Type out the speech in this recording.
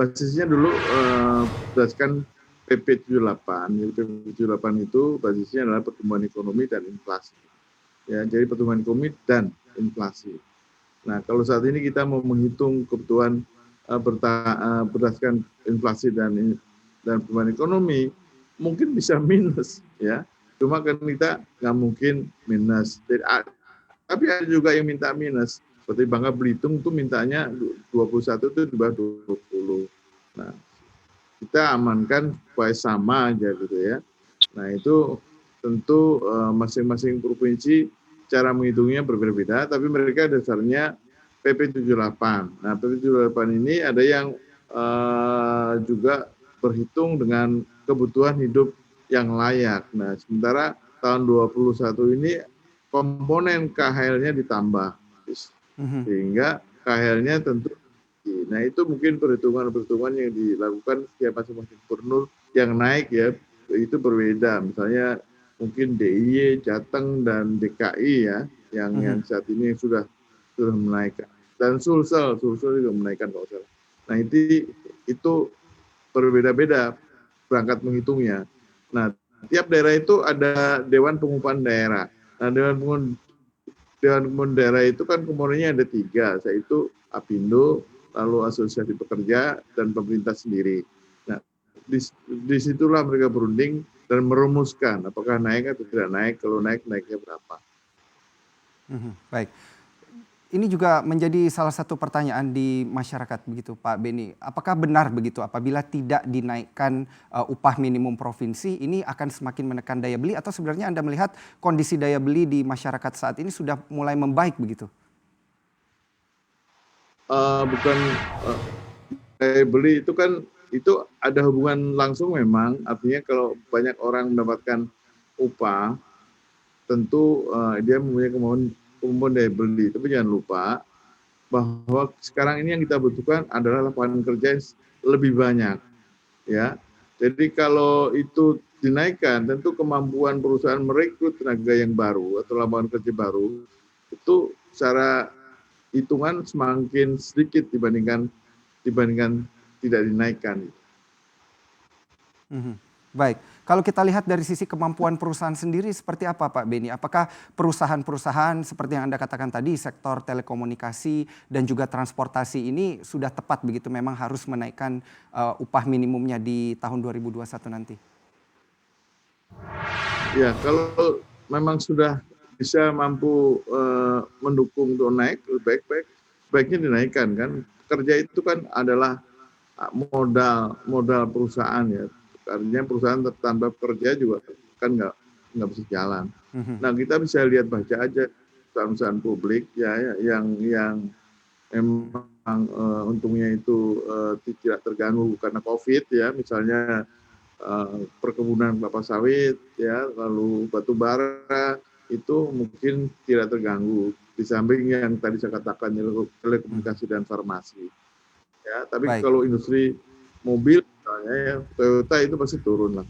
basisnya dulu berdasarkan PP 78. Jadi PP 78 itu basisnya adalah pertumbuhan ekonomi dan inflasi. Ya, jadi pertumbuhan ekonomi dan inflasi. Nah, kalau saat ini kita mau menghitung kebutuhan berdasarkan inflasi dan pertumbuhan ekonomi, mungkin bisa minus, ya. Cuma kan kita nggak mungkin minus. Tapi ada juga yang minta minus. Seperti Bangka Belitung itu mintanya 21 itu di bawah 20. Nah, kita amankan supaya sama aja gitu ya. Nah, itu tentu masing-masing provinsi cara menghitungnya berbeda-beda, tapi mereka dasarnya PP 78. Nah, PP 78 ini ada yang juga berhitung dengan kebutuhan hidup yang layak. Nah, sementara tahun 21 ini komponen KHL-nya ditambah, sehingga KHL-nya tentu. Nah, itu mungkin perhitungan-perhitungan yang dilakukan setiap masing-masing gubernur yang naik ya, itu berbeda. Misalnya mungkin DIY, Jateng, dan DKI ya, yang saat ini sudah menaikkan. Dan Sulsel juga menaikkan kalau salah. Nah, itu berbeda-beda berangkat menghitungnya. Nah, tiap daerah itu ada Dewan Pengupahan Daerah. Nah, Dewan Pengupahan Daerah itu kan komponennya ada 3, yaitu Apindo, lalu asosiasi pekerja, dan pemerintah sendiri. Nah, disitulah mereka berunding dan merumuskan apakah naik atau tidak naik, kalau naik, naiknya berapa. Baik. Ini juga menjadi salah satu pertanyaan di masyarakat begitu Pak Beni. Apakah benar begitu apabila tidak dinaikkan upah minimum provinsi ini akan semakin menekan daya beli, atau sebenarnya Anda melihat kondisi daya beli di masyarakat saat ini sudah mulai membaik begitu? Bukan daya beli itu kan itu ada hubungan langsung memang, artinya kalau banyak orang mendapatkan upah tentu dia mempunyai kemampuan daya beli. Tapi jangan lupa bahwa sekarang ini yang kita butuhkan adalah lapangan kerja yang lebih banyak, ya. Jadi kalau itu dinaikkan, tentu kemampuan perusahaan merekrut tenaga yang baru atau lapangan kerja baru itu secara hitungan semakin sedikit dibandingkan tidak dinaikkan. Baik, kalau kita lihat dari sisi kemampuan perusahaan sendiri seperti apa Pak Beni? Apakah perusahaan-perusahaan seperti yang Anda katakan tadi, sektor telekomunikasi dan juga transportasi ini sudah tepat begitu memang harus menaikkan upah minimumnya di tahun 2021 nanti? Ya, kalau memang sudah bisa mampu mendukung untuk naik, baiknya dinaikkan kan. Kerja itu kan adalah modal perusahaan ya. Artinya perusahaan tanpa kerja juga kan nggak bisa jalan. Nah, kita bisa lihat baca aja perusahaan publik ya yang memang untungnya itu tidak terganggu karena COVID ya, misalnya perkebunan kelapa sawit ya, lalu batu bara itu mungkin tidak terganggu. Di samping yang tadi saya katakan telekomunikasi dan farmasi. Ya, tapi Baik. kalau industri mobil misalnya ya, Toyota itu pasti turun lah.